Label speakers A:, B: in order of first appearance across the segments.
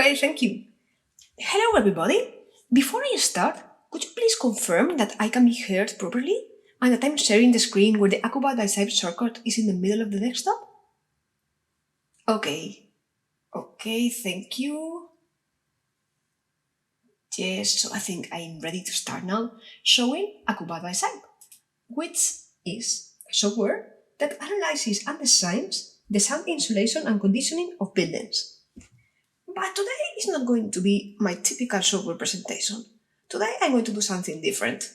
A: Okay, thank you. Hello everybody. Before I start, could you please confirm that I can be heard properly and that I'm sharing the screen where the Acoubat by Cype shortcut is in the middle of the desktop? Okay, thank you. Yes, so I think I'm ready to start now showing Acoubat by Cype, which is a software that analyzes and designs the sound insulation and conditioning of buildings. But today is not going to be my typical software presentation. Today I'm going to do something different.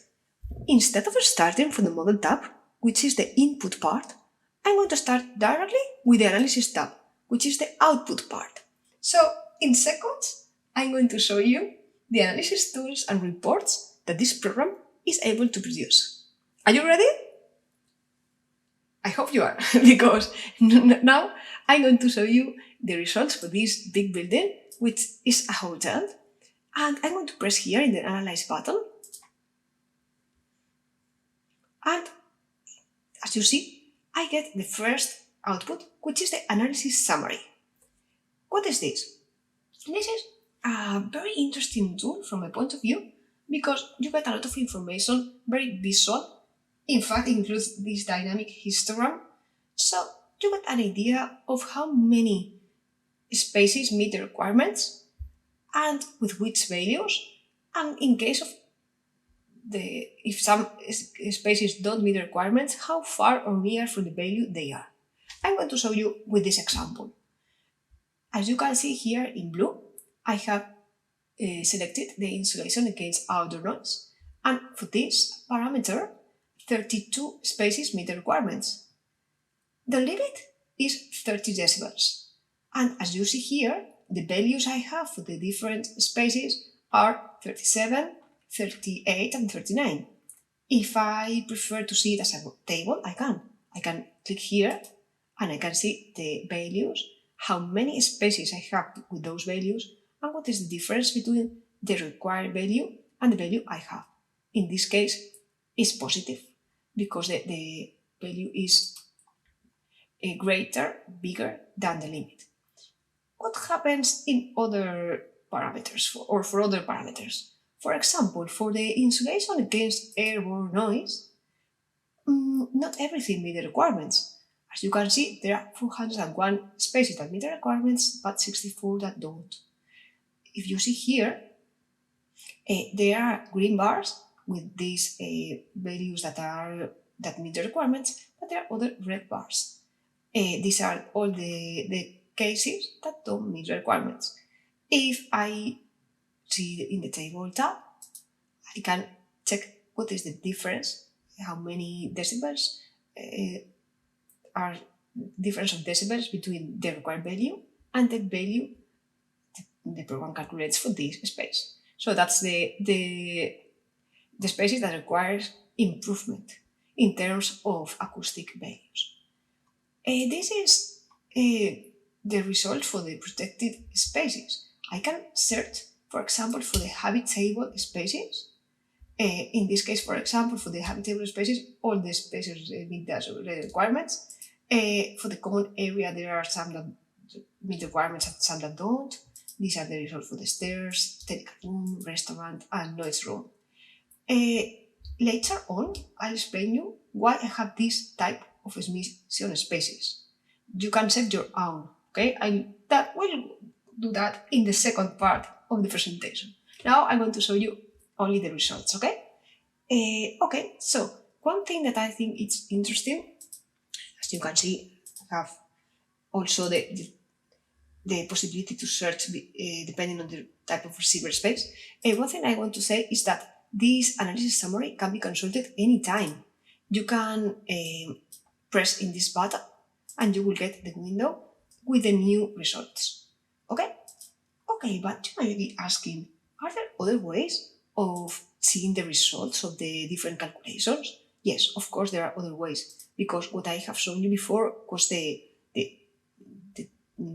A: Instead of starting from the Model tab, which is the input part, I'm going to start directly with the Analysis tab, which is the output part. So in seconds, I'm going to show you the analysis tools and reports that this program is able to produce. Are you ready? I hope you are, because now I'm going to show you the results for this big building, which is a hotel. And I'm going to press here in the Analyze button. And as you see, I get the first output, which is the analysis summary. What is this? This is a very interesting tool from my point of view, because you get a lot of information, very visual. In fact, it includes this dynamic histogram. So you get an idea of how many spaces meet the requirements and with which values. And in case of if some spaces don't meet the requirements, how far or near from the value they are. I'm going to show you with this example. As you can see here in blue, I have selected the insulation against outdoor noise. And for this parameter, 32 spaces meet the requirements. The limit is 30 decibels. And as you see here, the values I have for the different spaces are 37, 38 and 39. If I prefer to see it as a table, I can. I can click here and I can see the values, how many spaces I have with those values, and what is the difference between the required value and the value I have. In this case, it's positive because the value is bigger than the limit. What happens in other parameters for other parameters? For example, for the insulation against airborne noise, not everything meets the requirements. As you can see, there are 401 spaces that meet the requirements, but 64 that don't. If you see here, there are green bars with these values that meet the requirements, but there are other red bars. These are all the cases that don't meet the requirements. If I see in the table tab, I can check what is the difference, how many decibels are difference of decibels between the required value and the value the program calculates for this space. So that's the spaces that requires improvement in terms of acoustic values. This is the result for the protected spaces. I can search, for example, for the habitable spaces. In this case, for example, for the habitable spaces, all the spaces meet the requirements. For the common area, there are some that meet the requirements and some that don't. These are the results for the stairs, technical room, restaurant, and noise room. Later on, I'll explain you why I have this type of emission spaces. You can set your own, okay? We'll do that in the second part of the presentation. Now I'm going to show you only the results, okay? Okay, so one thing that I think is interesting, as you can see, I have also the possibility to search depending on the type of receiver space. One thing I want to say is that this analysis summary can be consulted anytime. You can press in this button and you will get the window with the new results. Okay? Okay, but you might be asking, are there other ways of seeing the results of the different calculations? Yes, of course there are other ways, because what I have shown you before was the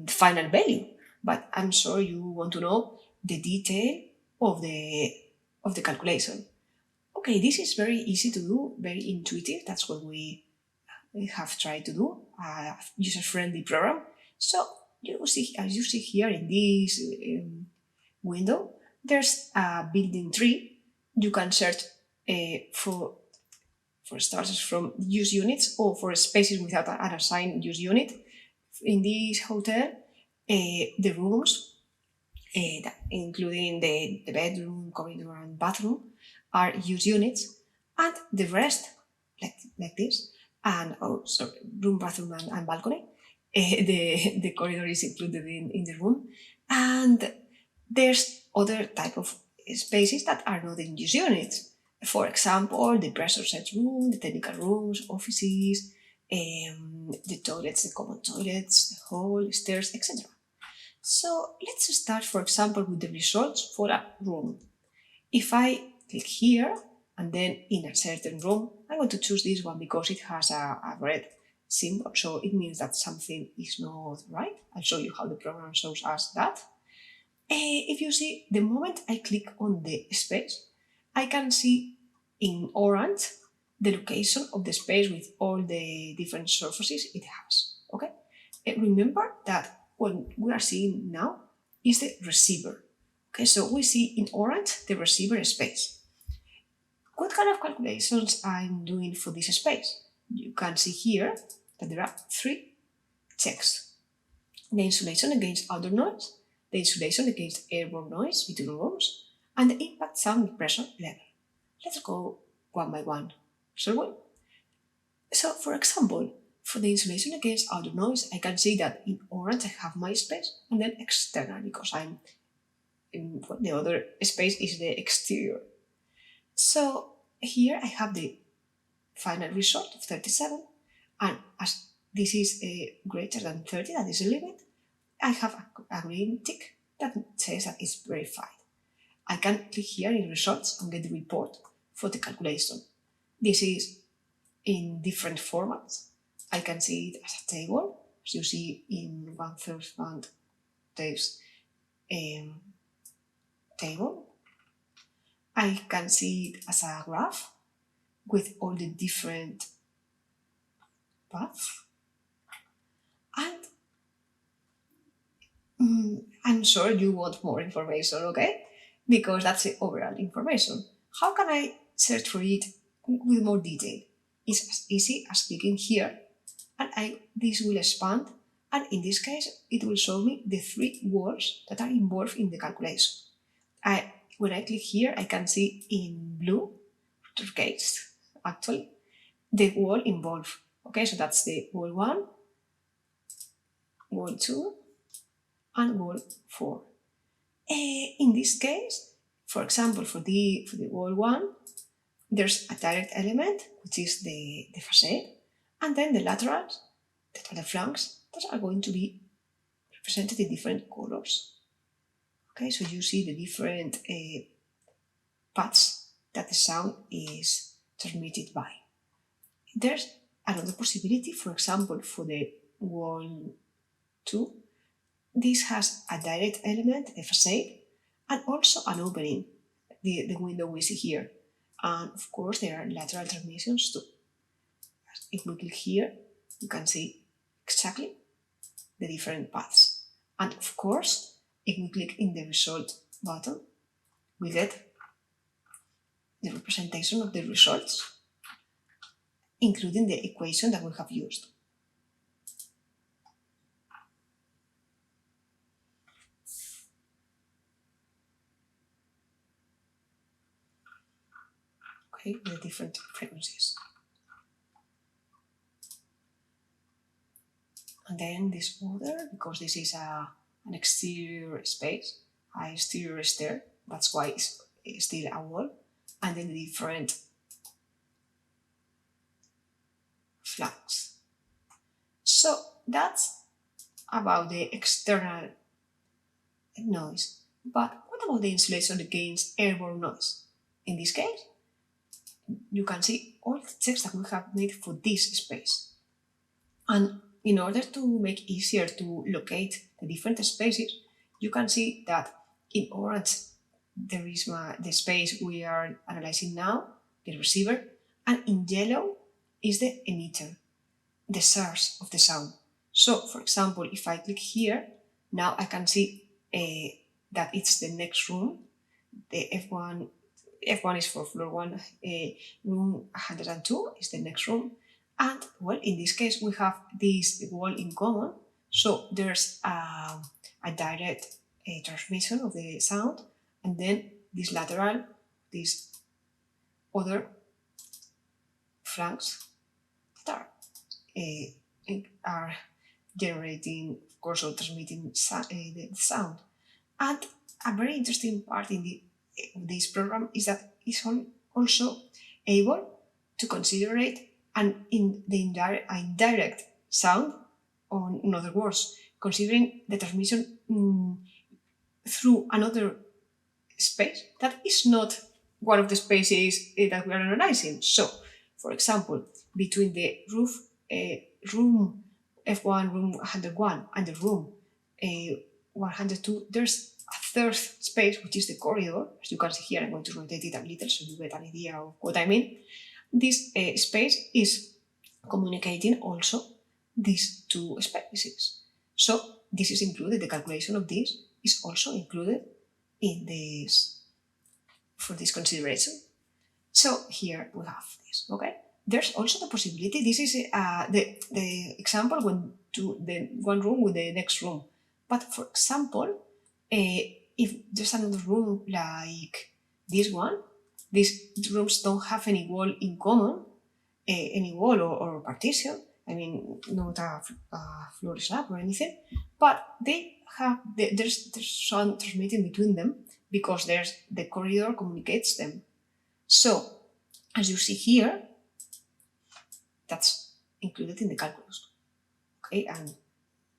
A: final value, but I'm sure you want to know the detail of the calculation. Okay, this is very easy to do, very intuitive. That's what we have tried to do, a user-friendly program. So as you see here in this window, there's a built-in tree. You can search for starters from use units or for spaces without an assigned use unit. In this hotel, the rooms, including the bedroom, corridor, and bathroom, are use units, and the rest, like this, and room, bathroom, and balcony. The corridor is included in the room, and there's other type of spaces that are not in use units. For example, the pressure set room, the technical rooms, offices, the toilets, the common toilets, the hall, stairs, etc. So let's start, for example, with the results for a room. If I click here and then in a certain room, I'm going to choose this one because it has a red symbol, so it means that something is not right. I'll show you how the program shows us that. If you see, the moment I click on the space, I can see in orange the location of the space with all the different surfaces it has. Okay? Remember that what we are seeing now is the receiver. Okay, so we see in orange the receiver space. What kind of calculations I'm doing for this space? You can see here that there are 3 checks. The insulation against outdoor noise, the insulation against airborne noise between rooms, and the impact sound pressure level. Let's go one by one, shall we? So, for example, for the insulation against outdoor noise, I can see that in orange I have my space, and then external, because the other space is the exterior. So here I have the final result of 37, and as this is greater than 30, that is a limit, I have a green tick that says that it's verified. I can click here in results and get the report for the calculation. This is in different formats. I can see it as a table, as you see in 1/3 octaves table. I can see it as a graph with all the different paths. And I'm sure you want more information, okay? Because that's the overall information. How can I search for it with more detail? It's as easy as clicking here, and this will expand, and in this case, it will show me the 3 walls that are involved in the calculation. When I click here, I can see in blue, turquoise, actually, the wall involved. Okay, so that's the wall 1, wall 2, and wall 4. In this case, for example, for the wall 1, there's a direct element, which is the facade, and then the laterals, that are the flanks, that are going to be represented in different colors. Okay, so you see the different paths that the sound is transmitted by. There's another possibility, for example, for the wall 2, this has a direct element, the facade, and also an opening, the window we see here. And of course, there are lateral transmissions too. If we click here, you can see exactly the different paths. And of course, if we click in the result button, we get the representation of the results, including the equation that we have used. Okay, the different frequencies. And then this other, because this is an exterior space, an exterior stair, that's why it's still a wall, and then the different flanks. So that's about the external noise. But what about the insulation against airborne noise? In this case, you can see all the checks that we have made for this space. And in order to make it easier to locate the different spaces, you can see that in orange there is the space we are analyzing now, the receiver, and in yellow is the emitter, the source of the sound. So, for example, if I click here, now I can see that it's the next room. The F1 is for floor 1, room 102 is the next room. And, well, in this case, we have this wall in common. So there's a direct transmission of the sound, and then this lateral, these other flanks that are generating, of course, or transmitting the sound. And a very interesting part in this program is that it's also able to consider indirect sound, or in other words, considering the transmission through another space that is not one of the spaces that we are analyzing. So, for example, between the room F1, room 101, and the room 102, there's a third space, which is the corridor. As you can see here, I'm going to rotate it a little so you get an idea of what I mean. This space is communicating also these two spaces. So this is included, the calculation of this is also included in this, for this consideration. So here we have this, okay? There's also the possibility, this is the example when to the one room with the next room. But for example, if there's another room like this one, these rooms don't have any wall in common, any wall or partition. I mean, not a floor slab or anything, but they have there's some transmitting between them because there's the corridor communicates them. So, as you see here, that's included in the calculus. Okay, and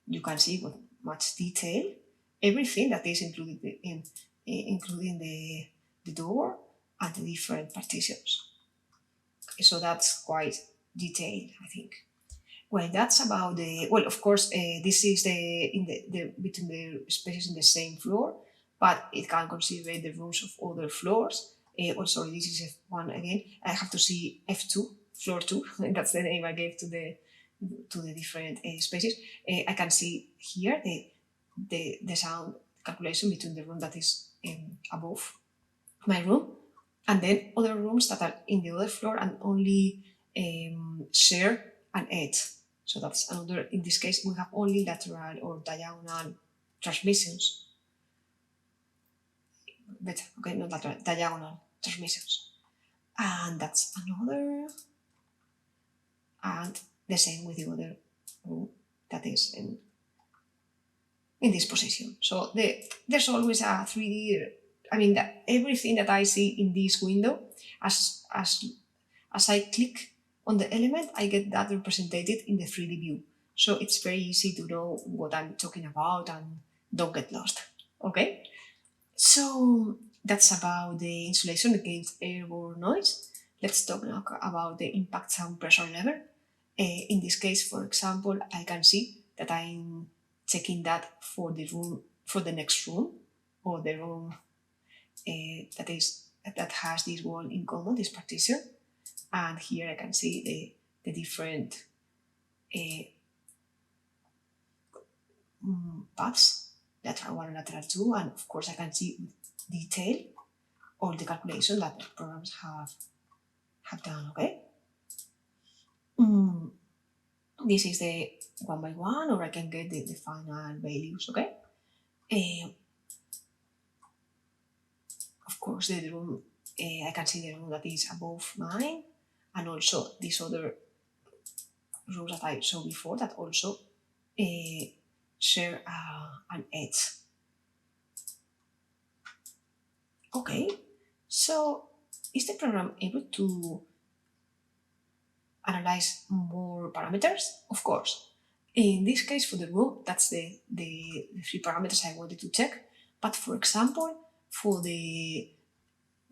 A: you can see with much detail everything that is included in including the door and the different partitions. Okay, so that's quite detailed, I think. Well, that's about the, well, of course, this is the between the spaces in the same floor, but it can consider the rooms of other floors. Oh, sorry, this is F1 again. I have to see F2, floor 2. That's the name I gave to the different spaces. I can see here the sound calculation between the room that is above my room and then other rooms that are in the other floor and only share an edge. So that's another, in this case, we have only lateral or diagonal transmissions. Better, okay, not lateral, diagonal transmissions. And that's another, and the same with the other room that is in this position. So there's always a 3D, I mean, everything that I see in this window, as I click on the element, I get that represented in the 3D view. So it's very easy to know what I'm talking about and don't get lost, okay? So that's about the insulation against airborne noise. Let's talk now about the impact sound pressure level. In this case, for example, I can see that I'm checking that for the room, for the next room, or the room that has this wall in common, this partition. And here I can see the different paths, lateral 1 and lateral 2, and of course I can see with detail all the calculation that the programs have done, okay? This is the 1 by 1, or I can get the final values, okay? Of course, the room, I can see the room that is above mine, and also these other rooms that I showed before that also share an edge. Okay, so is the program able to analyze more parameters? Of course. In this case, for the room, that's the 3 parameters I wanted to check. But for example, for the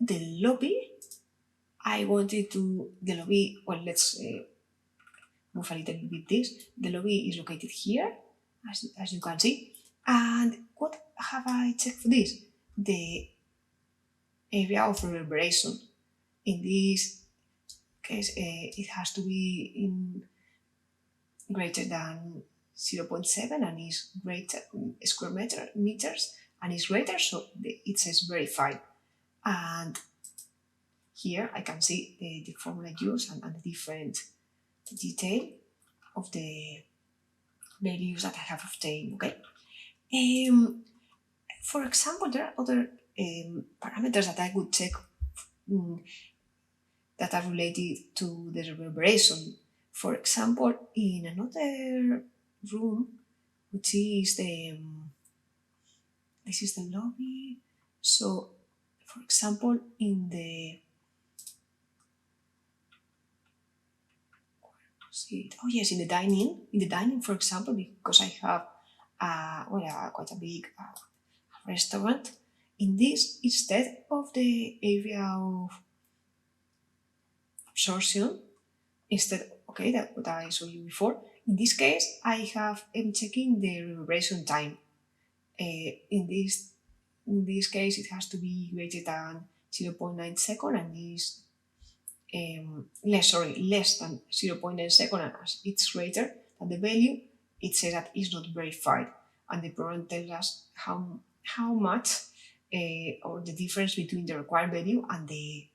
A: lobby, I wanted to, the lobby, well, let's move a little bit this. The lobby is located here, as you can see. And what have I checked for this? The area of reverberation. In this case, it has to be in greater than 0.7 and is greater square meters and is greater, so it says verified. And here I can see the formula used and the different detail of the values that I have obtained. Okay. For example, there are other parameters that I would check that are related to the reverberation. For example, in another room, which is this is the lobby. So, for example, in the in the dining, for example, because I have quite a big restaurant. In this, instead of the area of absorption, that what I showed you before, in this case, I have checking the reverberation time. In this case, it has to be greater than 0.9 second and is less than 0.9 second, and as it's greater than the value, it says that it's not verified, and the program tells us how much or the difference between the required value and the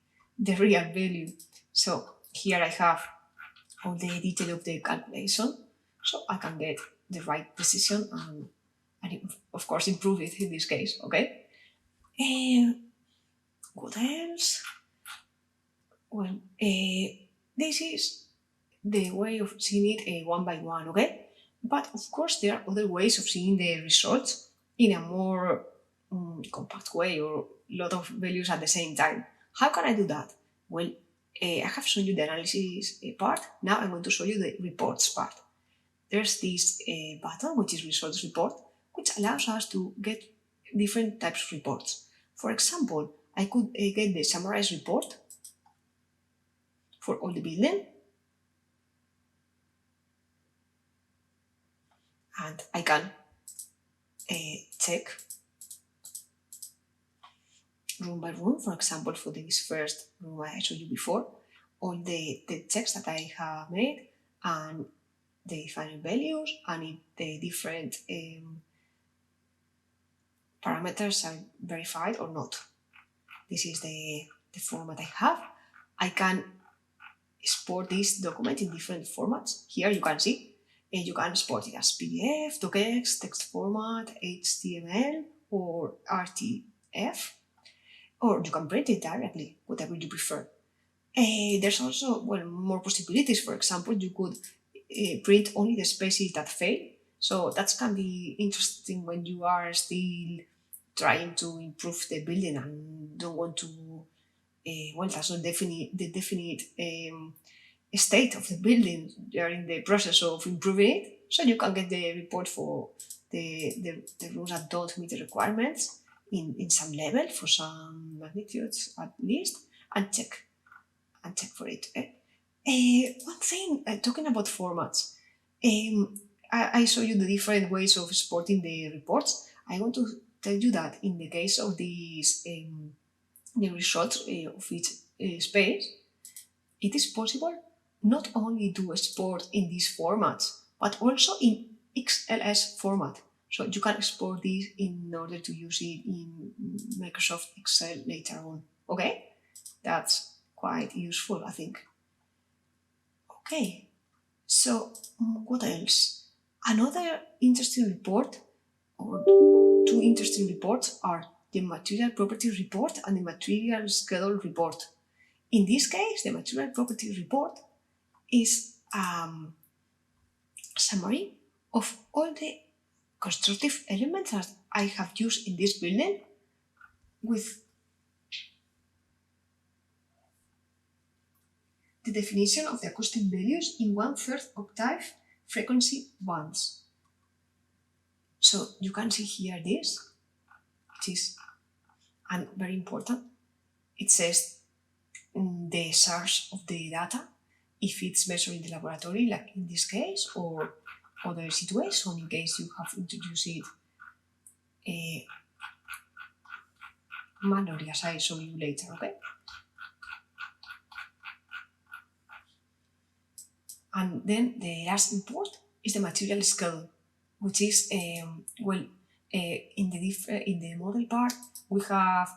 A: real value. So here I have all the detail of the calculation, so I can get the right decision and of course improve it in this case. Okay. What else? Well, this is the way of seeing it one by one, okay? But of course, there are other ways of seeing the results in a more compact way, or a lot of values at the same time. How can I do that? Well, I have shown you the analysis part. Now I'm going to show you the reports part. There's this button, which is results report, which allows us to get different types of reports. For example, I could get the summarized report for all the building, and I can check room by room. For example, for this first room I showed you before, all the checks that I have made and the final values and if the different parameters are verified or not. This is the format I have. I can export this document in different formats. Here you can see you can export it as PDF, docx, text format, HTML, or RTF, or you can print it directly, whatever you prefer. There's also more possibilities. For example, you could print only the spaces that fail. So that can be interesting when you are still trying to improve the building and don't want to. That's not the definite state of the building. You're in the process of improving it, so you can get the report for the rooms that don't meet the requirements in some level, for some magnitudes at least, and check for it. One thing, talking about formats, I show you the different ways of exporting the reports. I want to tell you that in the case of these the results of each space, it is possible not only to export in these formats, but also in XLS format. So you can export this in order to use it in Microsoft Excel later on. Okay? That's quite useful, I think. Okay, so what else? Another interesting report, or two interesting reports, are the material property report and the material schedule report. In this case, the material property report is a summary of all the constructive elements that I have used in this building with the definition of the acoustic values in 1/3 octave frequency bands. So you can see here this, which is very important. It says the source of the data, if it's measured in the laboratory, like in this case, or other situation in case you have introduced it manually, as I show you later, okay? And then the last report is the material schedule, which is, in the model part, we have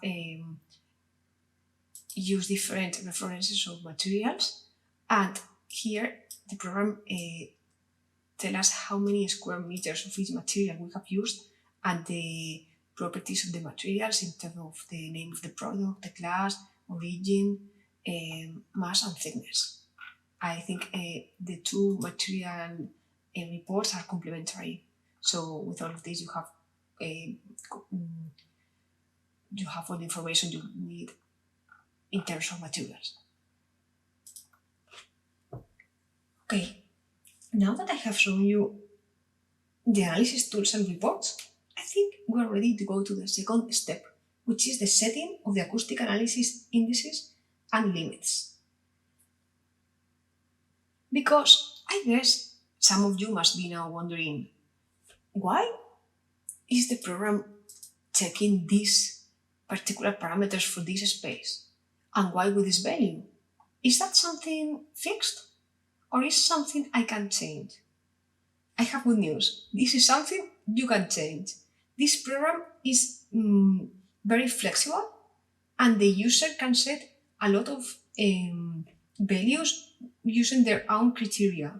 A: used different references of materials, and here the program tells us how many square meters of each material we have used and the properties of the materials in terms of the name of the product, the class, origin, mass and thickness. I think the two material reports are complementary. So with all of this, you have all the information you need in terms of materials. Okay, now that I have shown you the analysis tools and reports, I think we are ready to go to the second step, which is the setting of the acoustic analysis indices and limits. Because I guess some of you must be now wondering, why is the program checking these particular parameters for this space? And why with this value? Is that something fixed? Or is something I can change? I have good news. This is something you can change. This program is very flexible, and the user can set a lot of values using their own criteria.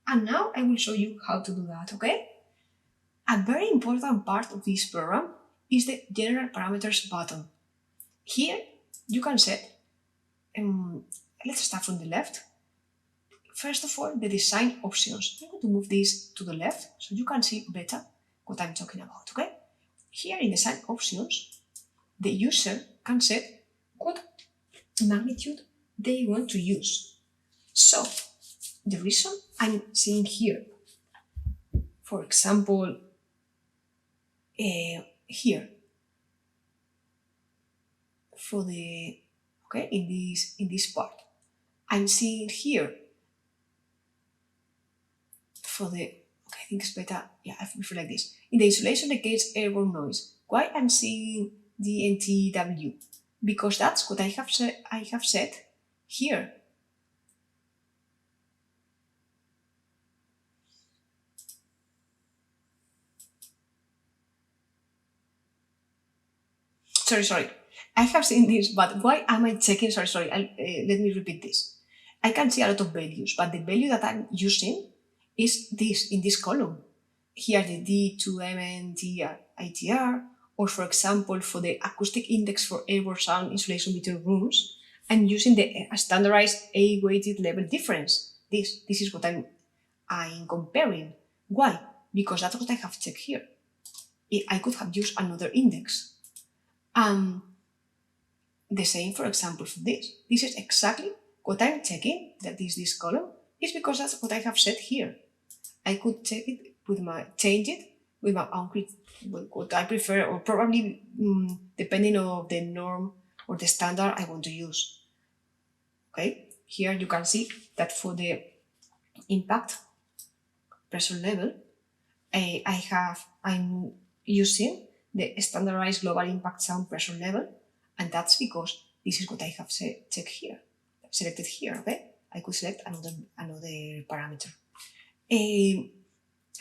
A: And now I will show you how to do that, okay? A very important part of this program is the General Parameters button. Here you can set, let's start from the left. First of all, the design options. I'm going to move this to the left so you can see better what I'm talking about, okay? Here in design options, the user can set what magnitude they want to use. So, the reason I'm seeing here, for example, here, for the, okay, in this part, I'm seeing here, for the, okay, I think it's better, yeah, I prefer like this. In the isolation against airborne noise, why I'm seeing the NTW? Because that's what I have set here. Sorry. I have seen this, but why am I checking? Sorry. Let me repeat this. I can see a lot of values, but the value that I'm using is this in this column. Here the D2MNT ITR, or for example, for the acoustic index for airborne sound insulation between rooms, I'm using the standardized A-weighted level difference. This is what I'm comparing. Why? Because that's what I have checked here. I could have used another index. The same, for example, for this. This is exactly what I'm checking, that is this column, is because that's what I have set here. I could check it change it with my own, what I prefer, or probably depending on the norm or the standard I want to use. Okay, here you can see that for the impact pressure level, I'm using the standardized global impact sound pressure level, and that's because this is what I have selected here. Okay, I could select another parameter.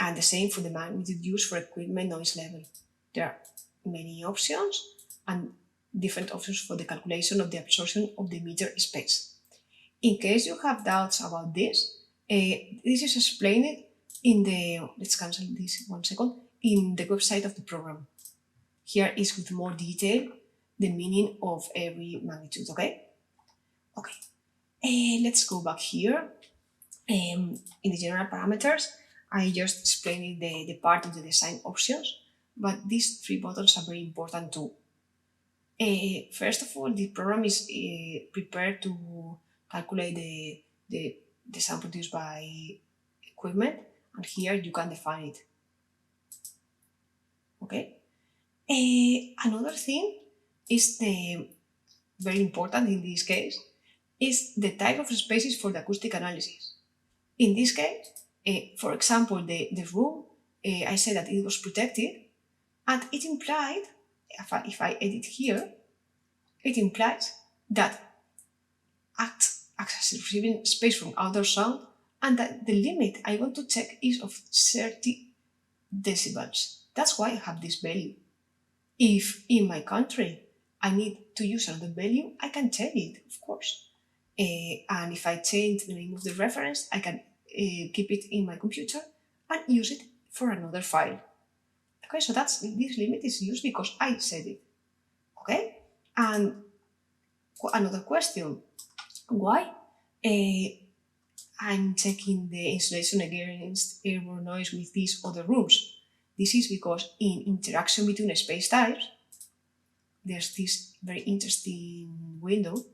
A: And the same for the magnitude used for equipment noise level. There are many options and different options for the calculation of the absorption of the meter space. In case you have doubts about this is explained in the, let's cancel this 1 second, in the website of the program. Here is with more detail the meaning of every magnitude, okay? Okay, let's go back here. In the general parameters, I just explained the part of the design options, but these 3 buttons are very important too. First of all, the program is prepared to calculate the sound produced by equipment, and here you can define it. Okay. Another thing is very important in this case is the type of spaces for the acoustic analysis. In this case, for example, the room, I said that it was protected, and it implied, if I edit here, it implies that acts as a receiving space from outdoor sound and that the limit I want to check is of 30 decibels. That's why I have this value. If in my country I need to use another value, I can change it, of course. And if I change the name of the reference, I can keep it in my computer and use it for another file. Okay, so this limit is used because I said it. Okay, and another question: why I'm checking the insulation against airborne noise with these other rules? This is because in interaction between space types, there's this very interesting window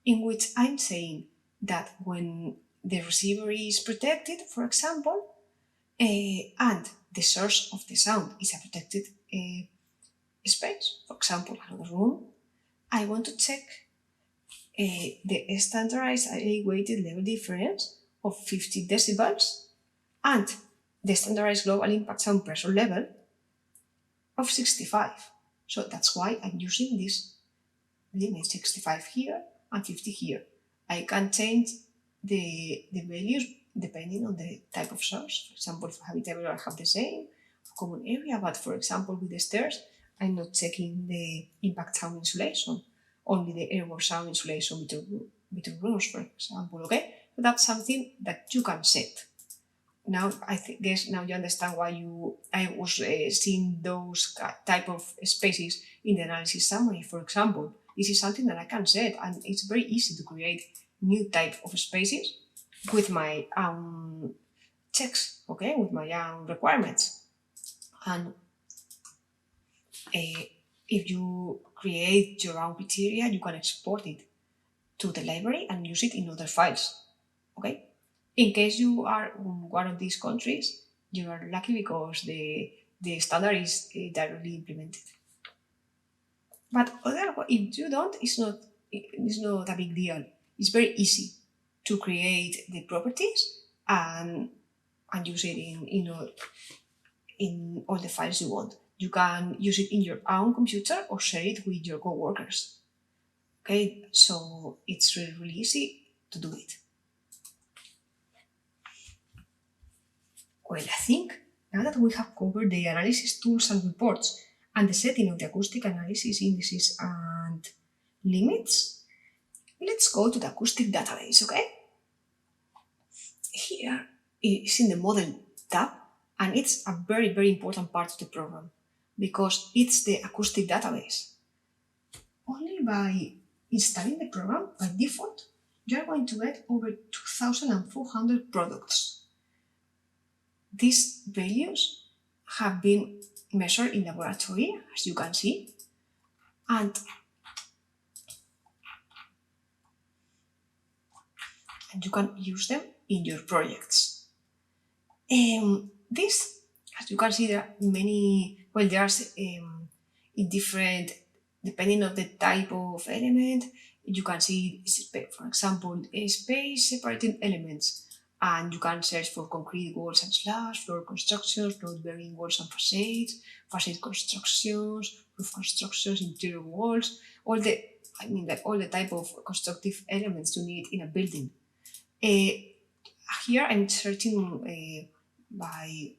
A: in which I'm saying that when the receiver is protected, for example, and the source of the sound is a protected space, for example, another room, I want to check the standardized weighted level difference of 50 decibels and the standardized global impact sound pressure level of 65. So that's why I'm using this limit 65 here and 50 here. I can change the values depending on the type of source. For example, for habitable I have the same common area, but for example with the stairs, I'm not checking the impact sound insulation, only the airborne sound insulation between rooms, for example, okay? So that's something that you can set. Now guess now you understand why I was seeing those type of spaces in the analysis summary, for example. This is something that I can set, and it's very easy to create new type of spaces with my own checks, okay, with my own requirements. And if you create your own criteria, you can export it to the library and use it in other files, okay? In case you are in one of these countries, you are lucky because the standard is directly implemented. But if you don't, it's not a big deal. It's very easy to create the properties and use it in all the files you want. You can use it in your own computer or share it with your coworkers. Okay, so it's really, really easy to do it. Well, I think now that we have covered the analysis tools and reports and the setting of the acoustic analysis indices and limits, let's go to the acoustic database, okay? Here is in the model tab, and it's a very, very important part of the program because it's the acoustic database. Only by installing the program by default, you're going to get over 2,400 products. These values have been measured in laboratory, as you can see, and you can use them in your projects. This, as you can see, there are many, well, there's in different, depending on the type of element, you can see, for example, space separating elements. And you can search for concrete walls and slabs, floor constructions, load-bearing walls and facades, facade constructions, roof constructions, interior walls, all the type of constructive elements you need in a building. Here I'm searching by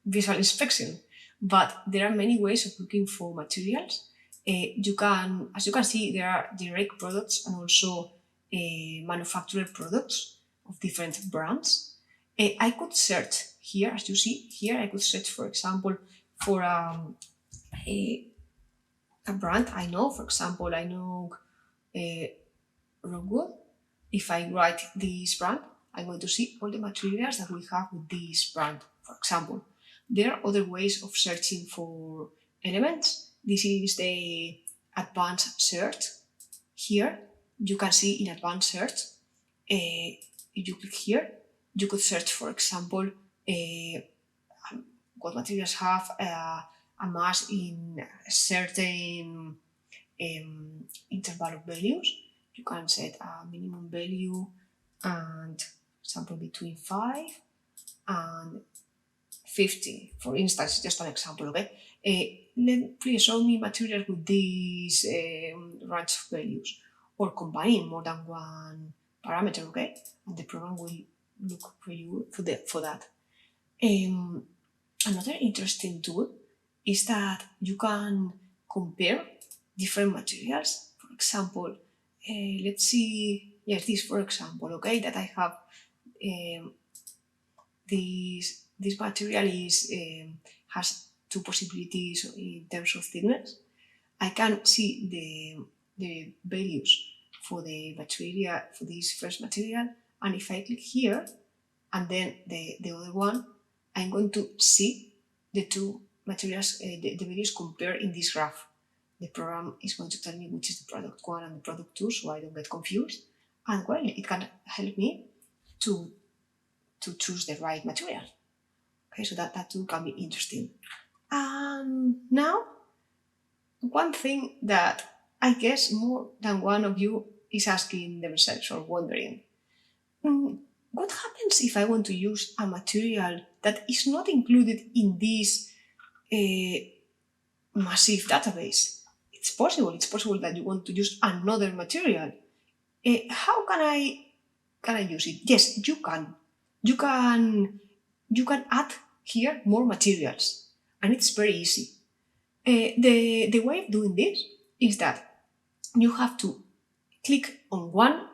A: visual inspection, but there are many ways of looking for materials. As you can see, there are direct products and also manufactured products of different brands. I could search here, as you see here, I could search, for example, for a brand I know. For example, I know Rockwood. If I write this brand, I'm going to see all the materials that we have with this brand, for example. There are other ways of searching for elements. This is the advanced search. Here, you can see in advanced search, if you click here, you could search, for example, what materials have a mass in a certain interval of values. You can set a minimum value and, for example, between 5 and 50, for instance, just an example, okay? Please show me materials with these range of values, or combining more than one parameter, okay? And the program will look for you for that. Another interesting tool is that you can compare different materials. For example, let's see, yes, this for example, okay, that I have this material has two possibilities in terms of thickness. I can see the values for the material, for this first material, and if I click here and then the other one, I'm going to see the two materials, the values compared in this graph. The program is going to tell me which is the product 1 and the product 2, so I don't get confused. And well, it can help me to choose the right material. Okay, so that too can be interesting. And now, one thing that I guess more than one of you is asking themselves or wondering, what happens if I want to use a material that is not included in this massive database? It's possible that you want to use another material. How can I use it? Yes, you can. You can add here more materials, and it's very easy. The way of doing this is that you have to click on one,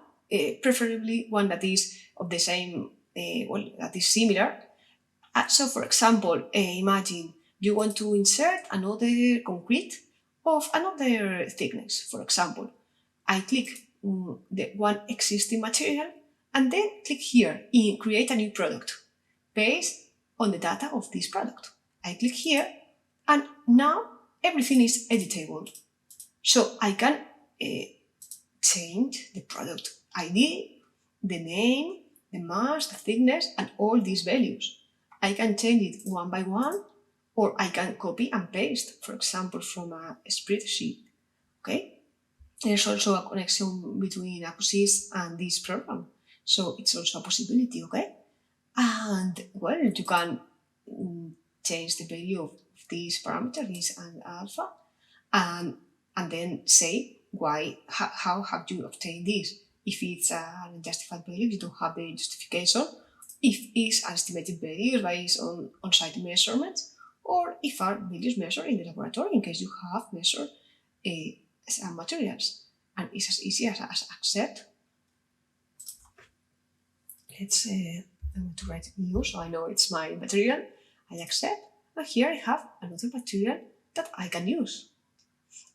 A: preferably one that is of the same, that is similar. So, for example, imagine you want to insert another concrete of another thickness. For example, I click the one existing material and then click here in create a new product based on the data of this product. I click here and now everything is editable. So I can change the product ID, the name, the mass, the thickness, and all these values. I can change it one by one, or I can copy and paste, for example, from a spreadsheet. Okay? There's also a connection between Acoustics and this program, so it's also a possibility, okay? And well, you can change the value of this parameter, this and alpha, and then say how have you obtained this. If it's an unjustified value, you don't have the justification. If it's an estimated value based on site measurements, or if are values measured in the laboratory in case you have measured some materials. And it's as easy as accept. Let's I'm going to write new so I know it's my material. I accept, and here I have another material that I can use.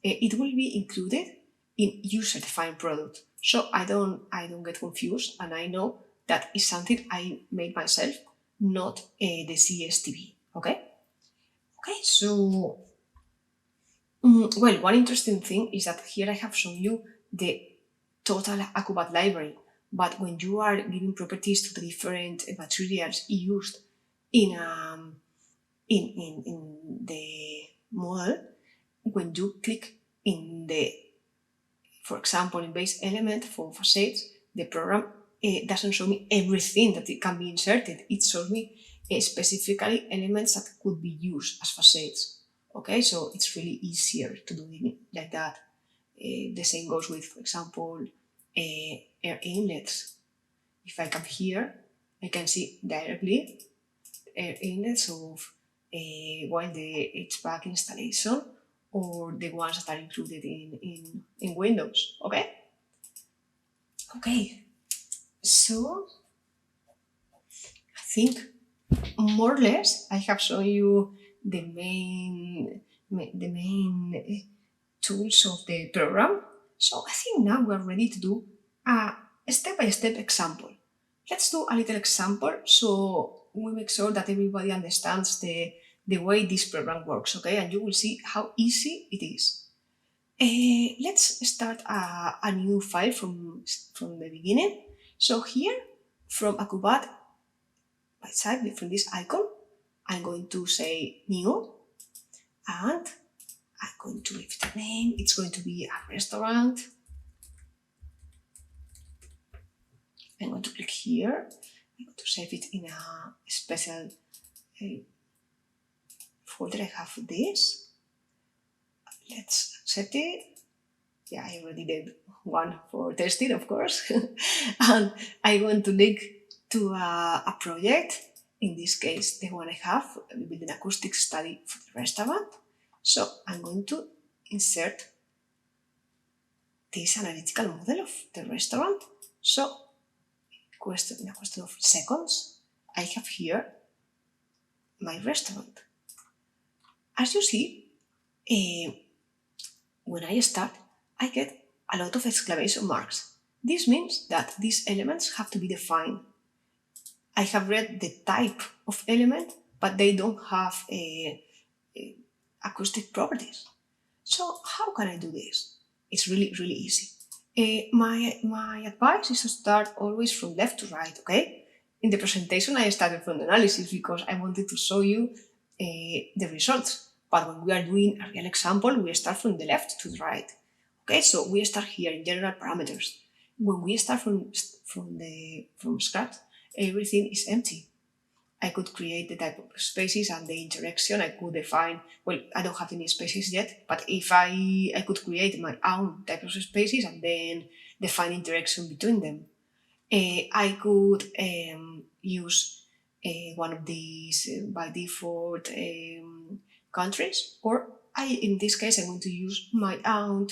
A: It will be included in user-defined product, so I don't get confused, and I know that is something I made myself, not the CSTB. Okay. So well, one interesting thing is that here I have shown you the total Acoubat library, but when you are giving properties to the different materials used in the model, when you click in the, for example, in base element for facades, the program doesn't show me everything that it can be inserted. It shows me specifically elements that could be used as facades. Okay, so it's really easier to do it like that. The same goes with, for example, air inlets. If I come here, I can see directly air inlets of the HVAC installation or the ones that are included in Windows. Okay, so I think more or less I have shown you the main tools of the program. So I think now we're ready to do a step-by-step example. Let's do a little example so we make sure that everybody understands the way this program works, okay? And you will see how easy it is. Let's start a new file from the beginning. So here, from Acoubat, by Cype, from this icon, I'm going to say new, and I'm going to give it a name. It's going to be a restaurant. I'm going to click here. I'm going to save it in a special folder. I have this. Let's accept it. Yeah, I already did one for testing, of course. And I'm going to link to a project. In this case, the one I have, with an acoustic study for the restaurant. So I'm going to insert this analytical model of the restaurant. So in a question of seconds, I have here my restaurant. As you see, when I start, I get a lot of exclamation marks. This means that these elements have to be defined. I have read the type of element, but they don't have acoustic properties. So how can I do this? It's really easy. My advice is to start always from left to right, okay? In the presentation, I started from the analysis because I wanted to show you the results. But when we are doing a real example, we start from the left to the right. Okay, so we start here in general parameters. When we start from scratch, everything is empty. I could create the type of spaces and the interaction. I could define, well, I don't have any spaces yet, but if I could create my own type of spaces and then define interaction between them. I could use one of these by default countries, or in this case, I'm going to use my own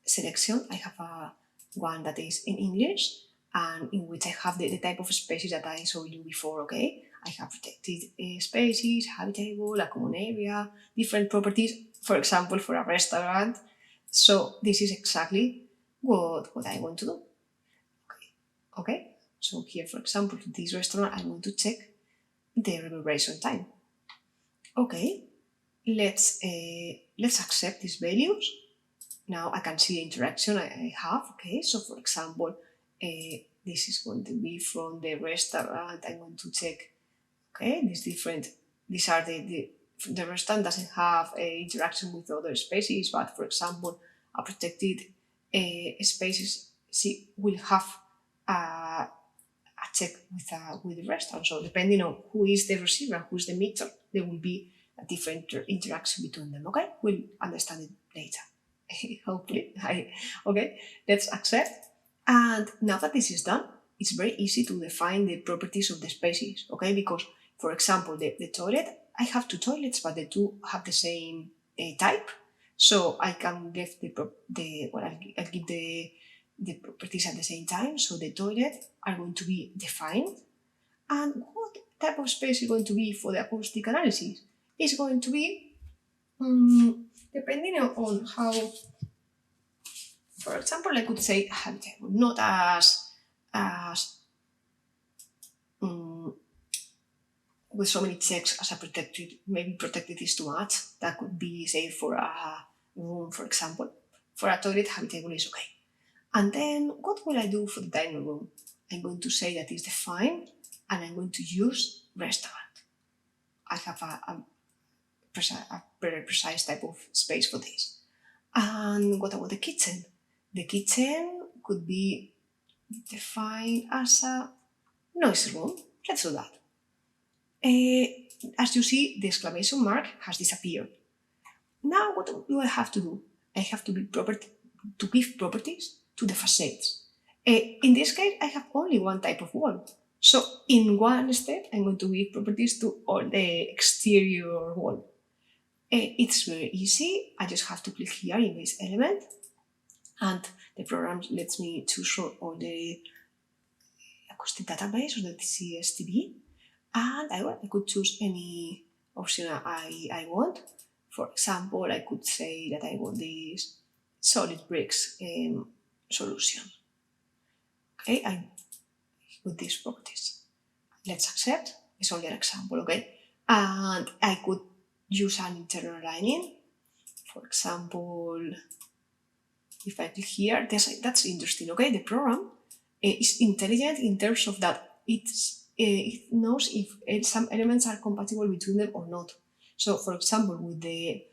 A: selection. I have one that is in English, and in which I have the type of spaces that I showed you before, okay? I have protected spaces, habitable, a common area, different properties, for example, for a restaurant. So this is exactly what I want to do. Okay? So here, for example, to this restaurant, I want to check the reverberation time. Okay, let's accept these values. Now I can see the interaction I have. Okay, so for example, this is going to be from the restaurant. I want to check. Okay, these are the restaurant doesn't have a interaction with other species, but for example, a protected spaces will have a check with the restaurant. So depending on who is the receiver and who is the emitter, there will be a different interaction between them. Okay, we'll understand it later. Hopefully. Okay, let's accept. And now that this is done, it's very easy to define the properties of the spaces. Okay, because for example, the toilet, I have two toilets, but the two have the same type. So I can give I'll give the properties at the same time. So the toilet are going to be defined. And what type of space is going to be for the acoustic analysis? It's going to be, depending on how, for example, I could say habitable, not as with so many checks as a protected, maybe protected is too much. That could be, say, for a room, for example. For a toilet, habitable is okay. And then what will I do for the dining room? I'm going to say that it's defined, and I'm going to use restaurant. I have a very precise type of space for this. And what about the kitchen? The kitchen could be defined as a noise room. Let's do that. As you see, the exclamation mark has disappeared. Now what do I have to do? I have to give properties to the facades. In this case, I have only one type of wall. So in one step, I'm going to give properties to all the exterior wall. It's very easy. I just have to click here in this element, and the program lets me choose all the Acoustic Database or the CSTB, and I could choose any option I want. For example, I could say that I want this solid bricks solution. Okay, I with these properties. Let's accept. It's only an example, okay? And I could use an internal aligning. For example, if I click here, that's interesting, okay? The program is intelligent in terms of that it knows if some elements are compatible between them or not. So, for example, with the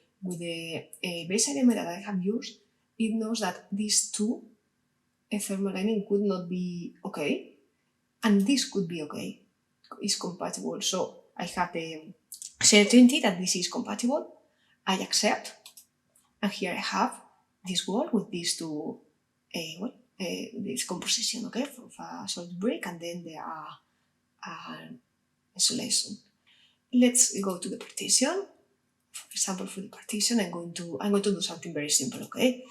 A: base element that I have used, it knows that these two thermal aligning could not be okay, and this could be okay. It's compatible. So I have the certainty that this is compatible. I accept, and here I have this wall with these two this composition, okay, of a solid brick and then the insulation. Let's go to the partition. For example, for the partition, I'm going to do something very simple, okay?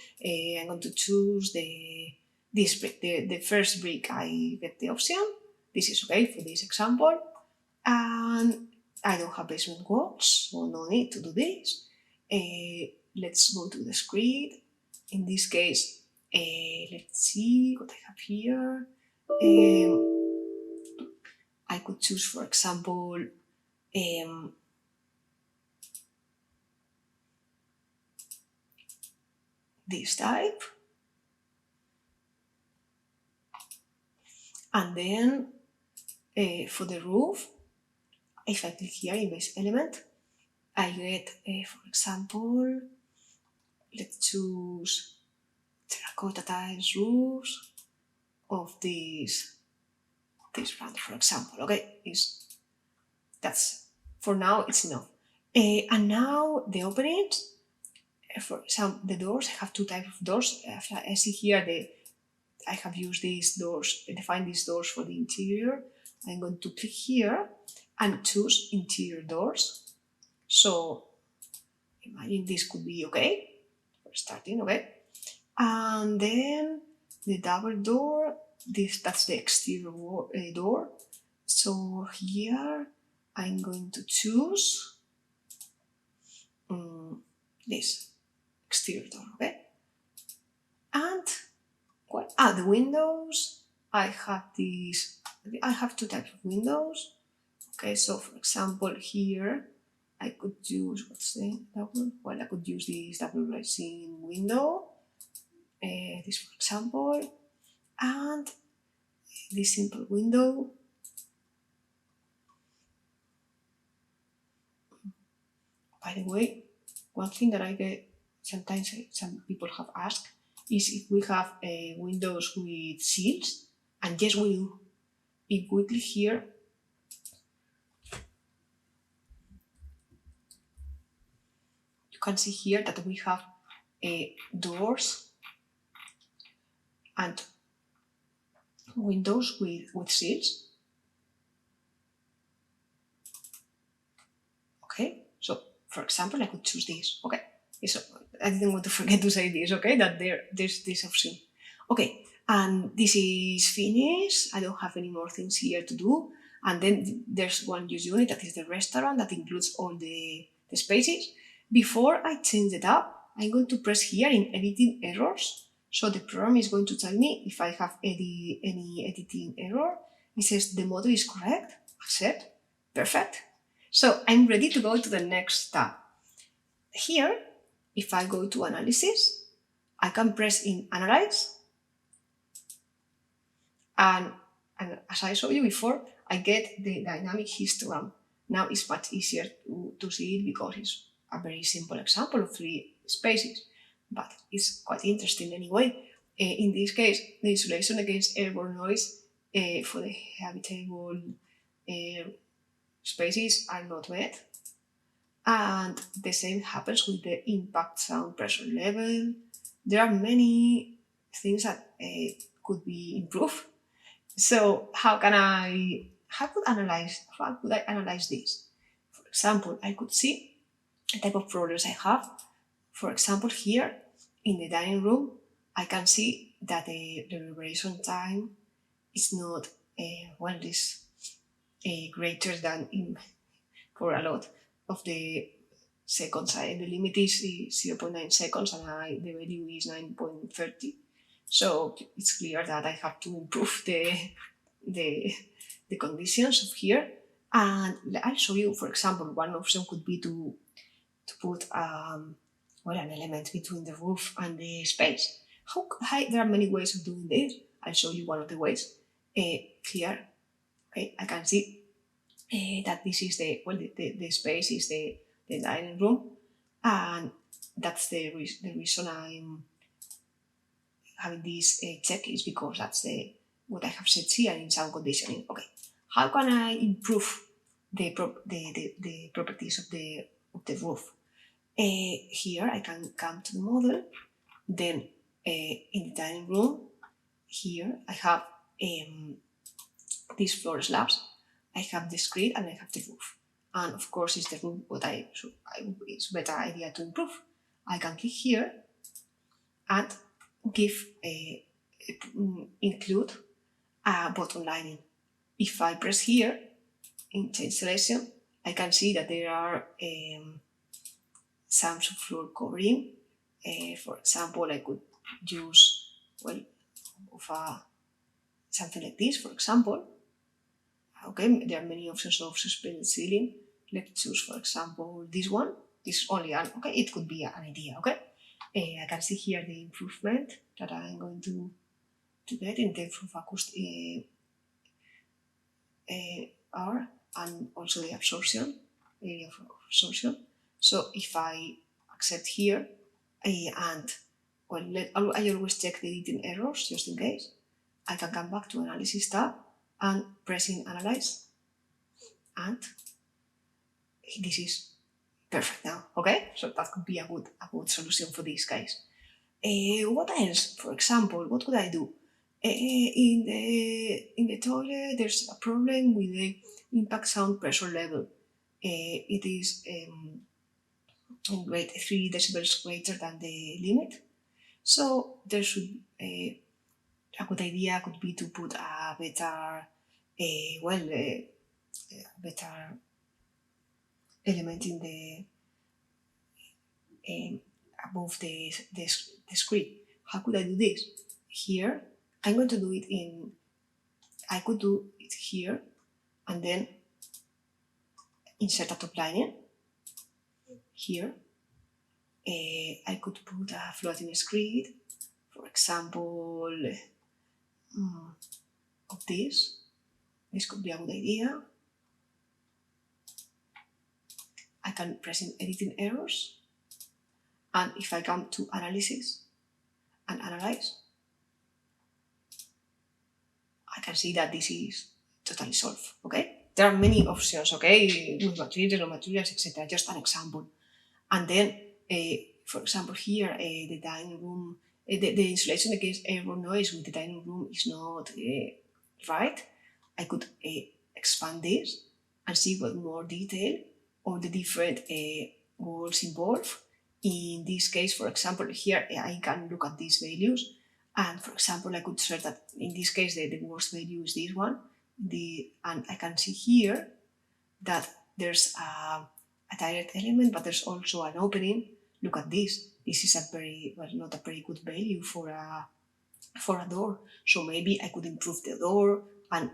A: I'm going to choose this brick, the first brick. I get the option. This is okay for this example, and I don't have basement walls, so no need to do this. Let's go to the script. In this case, let's see what I have here. I could choose, for example, this type, and then for the roof, if I click here in base element, I get, for example, let's choose terracotta tiles roofs of this brand, for example. Okay, that's for now. It's enough. And now the openings. For example, the doors. I have two types of doors. I see here I have used these doors, defined these doors for the interior. I'm going to click here and choose interior doors. So imagine this could be okay for starting, okay? And then the double door, that's the exterior door. So here I'm going to choose this exterior door, okay? And the windows, I have two types of windows. Okay, so for example, here I could use, what's the double? Well, I could use this double glazing window, this for example, and this simple window. By the way, one thing that I get sometimes some people have asked is if we have windows with seals, and yes we do. If we click here, you can see here that we have doors and windows with seals. Okay, so for example, I could choose this. Okay, so I didn't want to forget to say this. Okay, that there's this option. Okay, and this is finished. I don't have any more things here to do. And then there's one use unit that is the restaurant that includes all the spaces. Before I change it up, I'm going to press here in editing errors. So the program is going to tell me if I have any editing error. It says the model is correct. Accept. Perfect. So I'm ready to go to the next tab. Here, if I go to Analysis, I can press in Analyze. And as I showed you before, I get the dynamic histogram. Now it's much easier to see it because it's a very simple example of 3 spaces, but it's quite interesting anyway. In this case, the insulation against airborne noise for the habitable spaces are not met. And the same happens with the impact sound pressure level. There are many things that could be improved. So how could I analyze this? For example, I could see the type of problems I have. For example, here in the dining room, I can see that the reverberation time is not is greater than for a lot of the seconds. The limit is 0.9 seconds and the value is 9.30. So it's clear that I have to improve the conditions of here. And I'll show you, for example, one option could be to put an element between the roof and the space. There are many ways of doing this. I'll show you one of the ways. Here, okay, I can see that this is the space is the dining room, and that's the reason I'm having this check is because that's what I have set here in sound conditioning. Okay, how can I improve the properties of the roof? Here I can come to the model, then in the dining room here I have these floor slabs, I have the screed, and I have the roof. And of course, it's the roof what it's better idea to improve. I can click here and include a bottom lining. If I press here in change selection, I can see that there are some subfloor covering. For example, I could use something like this, for example. Okay, there are many options of suspended ceiling. Let's choose, for example, this one. This is only an, okay, it could be an idea, okay? I can see here the improvement that I'm going to get in terms of acoustic R, and also the absorption, area of absorption. So if I accept here, I always check the editing errors just in case. I can come back to Analysis tab and pressing Analyze, and this is perfect now, okay? So that could be a good solution for this case. What else? For example, what could I do? In the toilet, there's a problem with the impact sound pressure level. It is 3 decibels greater than the limit. So there should a good idea could be to put a better better element in the above the screen. How could I do this? Here, I'm going to do it I could do it here, and then insert a top lining. Here, I could put a floating screen, for example, of this. This could be a good idea. I can press in editing errors, and if I come to Analysis and Analyze, I can see that this is totally solved, okay? There are many options, okay, with materials, no materials, etc. Just an example. And then, for example, here, the dining room, the insulation against airborne noise with the dining room is not right. I could expand this and see what more detail on the different walls involved. In this case, for example, here I can look at these values, and for example, I could search that in this case the worst value is this one. And I can see here that there's a direct element, but there's also an opening. Look at this. This is not a very good value for a door. So maybe I could improve the door, and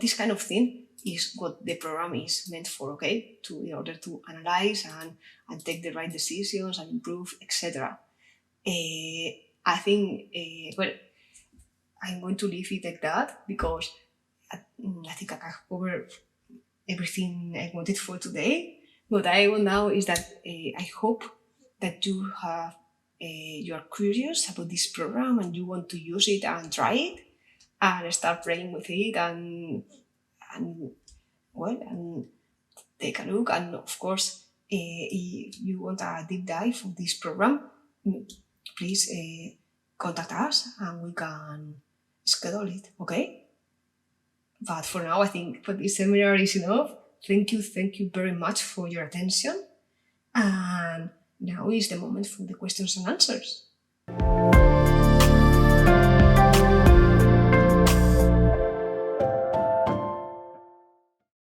A: this kind of thing is what the program is meant for, okay? In order to analyze and take the right decisions and improve, etc. I think, I'm going to leave it like that, because I think I covered everything I wanted for today. What I want now is that I hope that you are curious about this program and you want to use it and try it and start playing with it and take a look. And of course, if you want a deep dive of this program, please contact us and we can schedule it, okay? But for now, I think for this seminar is enough. Thank you very much for your attention. And now is the moment for the questions and answers.